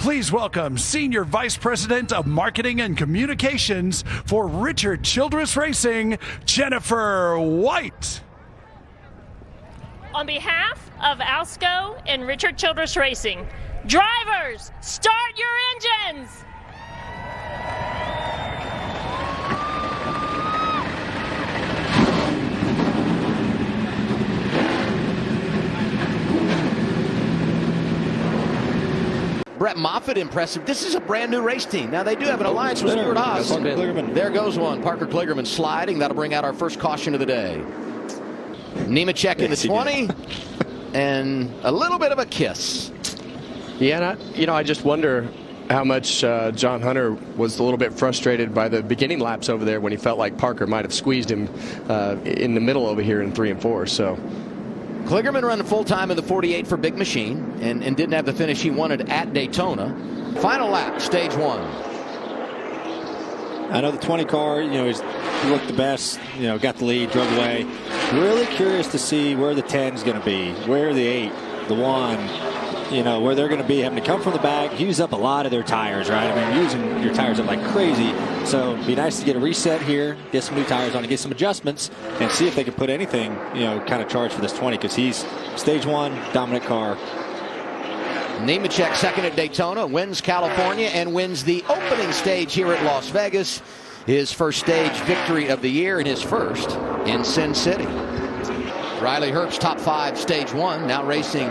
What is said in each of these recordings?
Please welcome Senior Vice President of Marketing and Communications for Richard Childress Racing, Jennifer White. On behalf of Alsco and Richard Childress Racing, drivers, start your engines! Brett Moffitt, impressive. This is a brand new race team. Now, they do have an alliance with Stuart Haas. There goes one. Parker Kligerman sliding. That'll bring out our first caution of the day. Nemechek in the 20. And a little bit of a kiss. Yeah, and I just wonder how much John Hunter was a little bit frustrated by the beginning laps over there when he felt like Parker might have squeezed him in the middle over here in 3 and 4. So Kligerman running full-time in the 48 for Big Machine and didn't have the finish he wanted at Daytona. Final lap, stage 1. I know the 20 car, he looked the best, got the lead, drove away. Really curious to see where the 10 is going to be, where the 8, the 1, where they're going to be, having to come from the back, use up a lot of their tires, right? I mean, using your tires up like crazy. So it'd be nice to get a reset here, get some new tires on, and get some adjustments, and see if they can put anything, kind of charged for this 20, because he's stage 1, dominant car. Nemechek second at Daytona, wins California, and wins the opening stage here at Las Vegas. His first stage victory of the year, and his first in Sin City. Riley Herbst, top 5, stage 1, now racing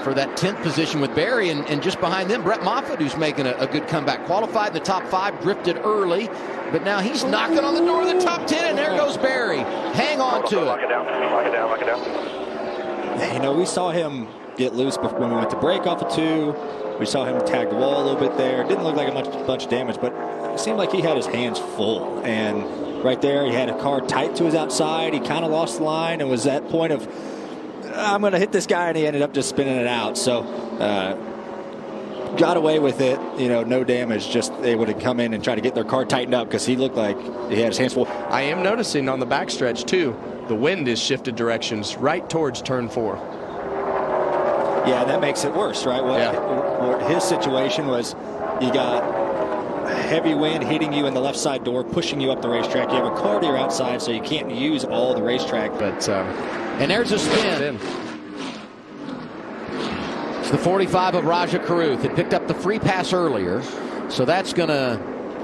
for that 10th position with Barry, and just behind them, Brett Moffitt, who's making a good comeback. Qualified in the top 5, drifted early, but now he's knocking on the door of the top 10, and there goes Barry. Hang on to it. Lock it down, lock it down. We saw him get loose when we went to break off of 2. We saw him tag the wall a little bit there. Didn't look like a bunch of damage, but it seemed like he had his hands full. And right there, he had a car tight to his outside. He kind of lost the line and was at that point of, I'm going to hit this guy, and he ended up just spinning it out. So got away with it, no damage. Just they would have come in and try to get their car tightened up because he looked like he had his hands full. I am noticing on the backstretch, too, the wind is shifted directions right towards turn 4. Yeah, that makes it worse, right? What his situation was, you got heavy wind hitting you in the left side door, pushing you up the racetrack. You have a car to your outside, so you can't use all the racetrack. But and there's a spin. It's the 45 of Rajah Caruth. It picked up the free pass earlier, so that's going to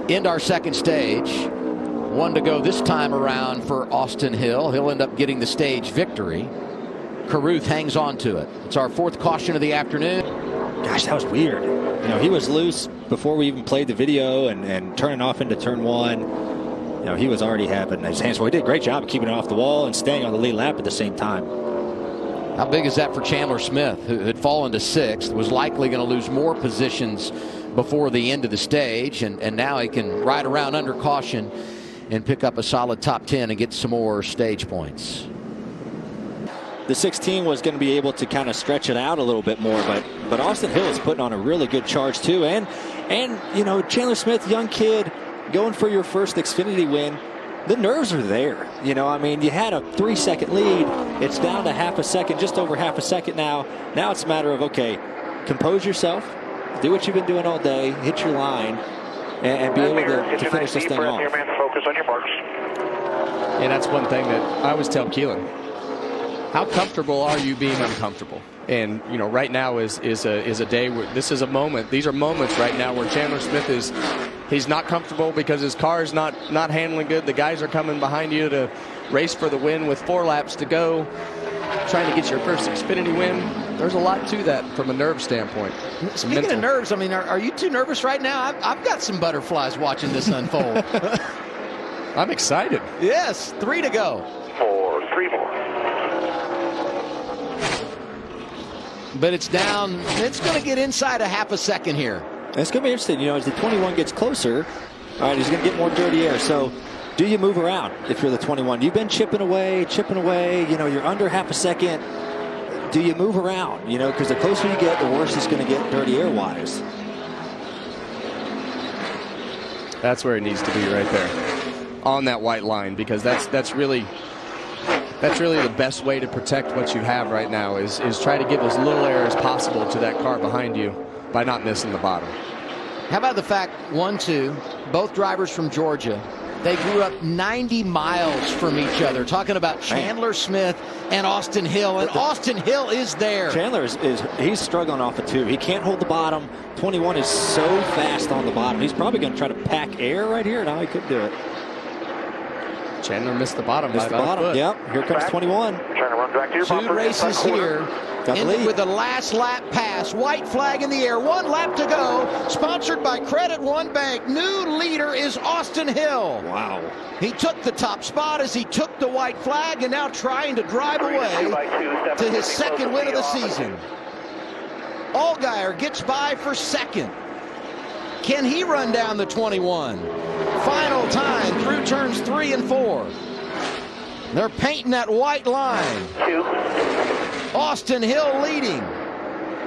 end our second stage. 1 to go this time around for Austin Hill. He'll end up getting the stage victory. Caruth hangs on to it. It's our 4th caution of the afternoon. Gosh, that was weird. He was loose before we even played the video and turning off into turn 1. He was already having his hands full. He did a great job of keeping it off the wall and staying on the lead lap at the same time. How big is that for Chandler Smith, who had fallen to 6th, was likely going to lose more positions before the end of the stage, and now he can ride around under caution and pick up a solid top 10 and get some more stage points. The 16 was going to be able to kind of stretch it out a little bit more, but Austin Hill is putting on a really good charge too. And Chandler Smith, young kid, going for your first Xfinity win. The nerves are there. You had a 3-second lead. It's down to half a second, just over half a second now. Now it's a matter of, okay, compose yourself, do what you've been doing all day, hit your line, and be able to finish this thing off. Focus on your marks. And that's one thing that I always tell Keelan. How comfortable are you being uncomfortable? And right now is a day where this is a moment. These are moments right now where Chandler Smith he's not comfortable because his car is not handling good. The guys are coming behind you to race for the win with 4 laps to go, trying to get your first Xfinity win. There's a lot to that from a nerve standpoint. Speaking of nerves, are you too nervous right now? I've got some butterflies watching this unfold. I'm excited. Yes, 3 to go. 3 more. But it's down. It's going to get inside a half a second here. It's going to be interesting, as the 21 gets closer. All right, he's going to get more dirty air. So do you move around if you're the 21? You've been chipping away. You're under half a second. Do you move around? Because the closer you get, the worse it's going to get dirty air-wise. That's where it needs to be right there. On that white line, because that's really the best way to protect what you have right now is try to give as little air as possible to that car behind you by not missing the bottom. How about the fact, 1-2, both drivers from Georgia, they grew up 90 miles from each other. Talking about Chandler Smith and Austin Hill, and Austin Hill is there. Chandler he's struggling off the 2. He can't hold the bottom. 21 is so fast on the bottom. He's probably going to try to pack air right here. No, he couldn't do it. Chandler missed the bottom. Missed the bottom. Yep. Here comes 21. Trying to run back to your 2 bumper. races here. Ended with the last lap pass. White flag in the air. 1 lap to go. Sponsored by Credit One Bank. New leader is Austin Hill. Wow. He took the top spot as he took the white flag and now trying to drive away to his second win of the season. Allgaier gets by for second. Can he run down the 21? Final time through turns 3 and 4. They're painting that white line. 2. Austin Hill leading.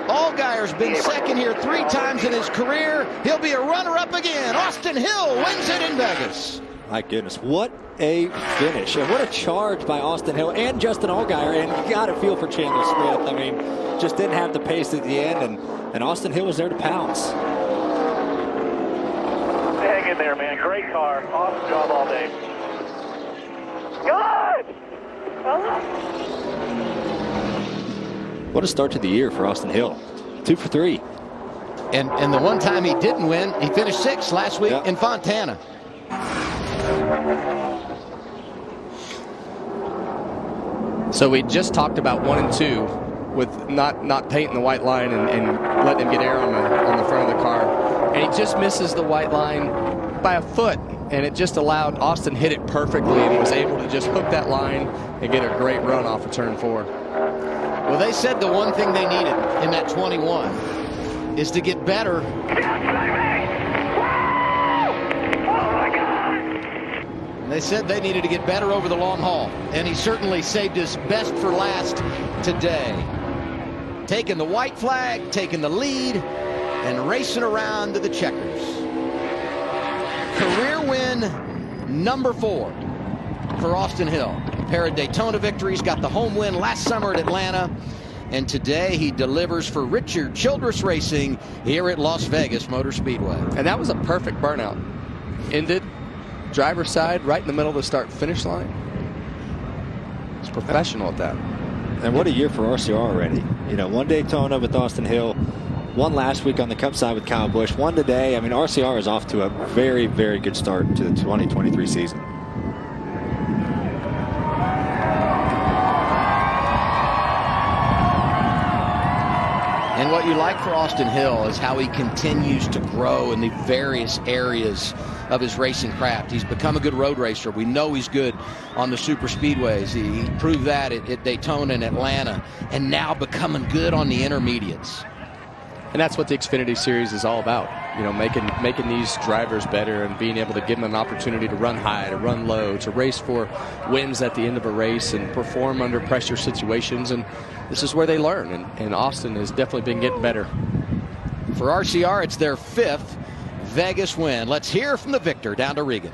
Allgaier's been second here 3 times in his career. He'll be a runner-up again. Austin Hill wins it in Vegas. My goodness, what a finish. And what a charge by Austin Hill and Justin Allgaier. And you got to feel for Chandler Smith. I mean, just didn't have the pace at the end. And Austin Hill was there to pounce. Hang in there, man. Great car. Awesome job all day. Good! What a start to the year for Austin Hill. 2 for 3. And the one time he didn't win, he finished 6th last week in Fontana. So we just talked about 1 and 2 with not painting the white line and letting him get air on the front of the car. And he just misses the white line by a foot. And it just allowed Austin hit it perfectly and was able to just hook that line and get a great run off of turn 4. Well, they said the one thing they needed in that 21 is to get better. They said they needed to get better over the long haul, and he certainly saved his best for last today. Taking the white flag, taking the lead, and racing around to the checkers. Career win number 4 for Austin Hill. A pair of Daytona victories, got the home win last summer at Atlanta, and today he delivers for Richard Childress Racing here at Las Vegas Motor Speedway. And that was a perfect burnout. Ended driver's side right in the middle of the start-finish line. It's professional at that. And what a year for RCR already. You know, 1 Daytona with Austin Hill, 1 last week on the Cup side with Kyle Busch, 1 today. I mean, RCR is off to a very, very good start to the 2023 season. And what you like for Austin Hill is how he continues to grow in the various areas of his racing craft. He's become a good road racer. We know he's good on the super speedways. He proved that at Daytona and Atlanta, and now becoming good on the intermediates. And that's what the Xfinity Series is all about. You know, making these drivers better and being able to give them an opportunity to run high, to run low, to race for wins at the end of a race and perform under pressure situations. And this is where they learn. And Austin has definitely been getting better. For RCR, it's their 5th Vegas win. Let's hear from the victor down to Regan.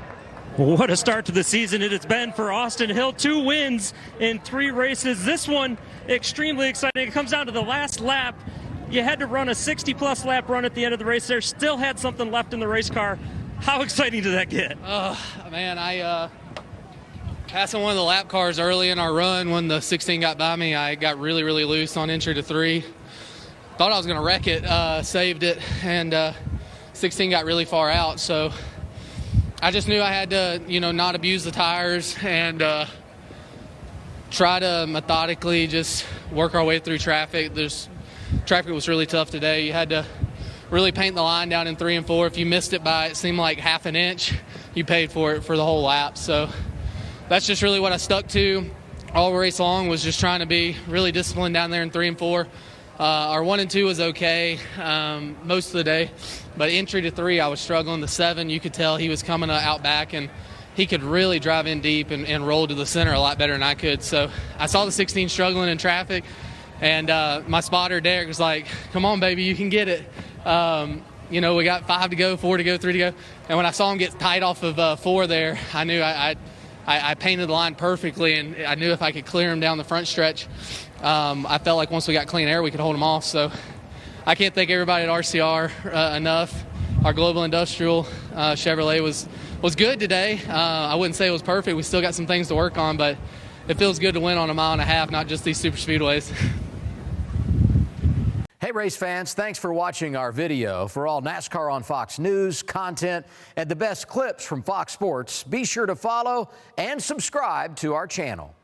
What a start to the season it has been for Austin Hill. 2 wins in 3 races. This one extremely exciting. It comes down to the last lap. You had to run a 60-plus lap run at the end of the race there. Still had something left in the race car. How exciting did that get? Man, I passing one of the lap cars early in our run when the 16 got by me. I got really, really loose on entry to 3. Thought I was going to wreck it, saved it, and 16 got really far out. So I just knew I had to, not abuse the tires and try to methodically just work our way through traffic. Traffic was really tough today. You had to really paint the line down in 3 and 4. If you missed it by, it seemed like half an inch, you paid for it for the whole lap. So that's just really what I stuck to all race long, was just trying to be really disciplined down there in 3 and 4. Our 1 and 2 was okay most of the day, but entry to 3, I was struggling. The 7, you could tell he was coming out back, and he could really drive in deep and roll to the center a lot better than I could. So I saw the 16 struggling in traffic. And my spotter, Derek, was like, come on, baby, you can get it. We got 5 to go, 4 to go, 3 to go. And when I saw him get tight off of 4 there, I knew I painted the line perfectly, and I knew if I could clear him down the front stretch, I felt like once we got clean air, we could hold him off. So I can't thank everybody at RCR enough. Our Global Industrial Chevrolet was good today. I wouldn't say it was perfect. We still got some things to work on, but it feels good to win on a mile and a half, not just these super speedways. Hey, race fans, thanks for watching our video. For all NASCAR on Fox News, content, and the best clips from Fox Sports, be sure to follow and subscribe to our channel.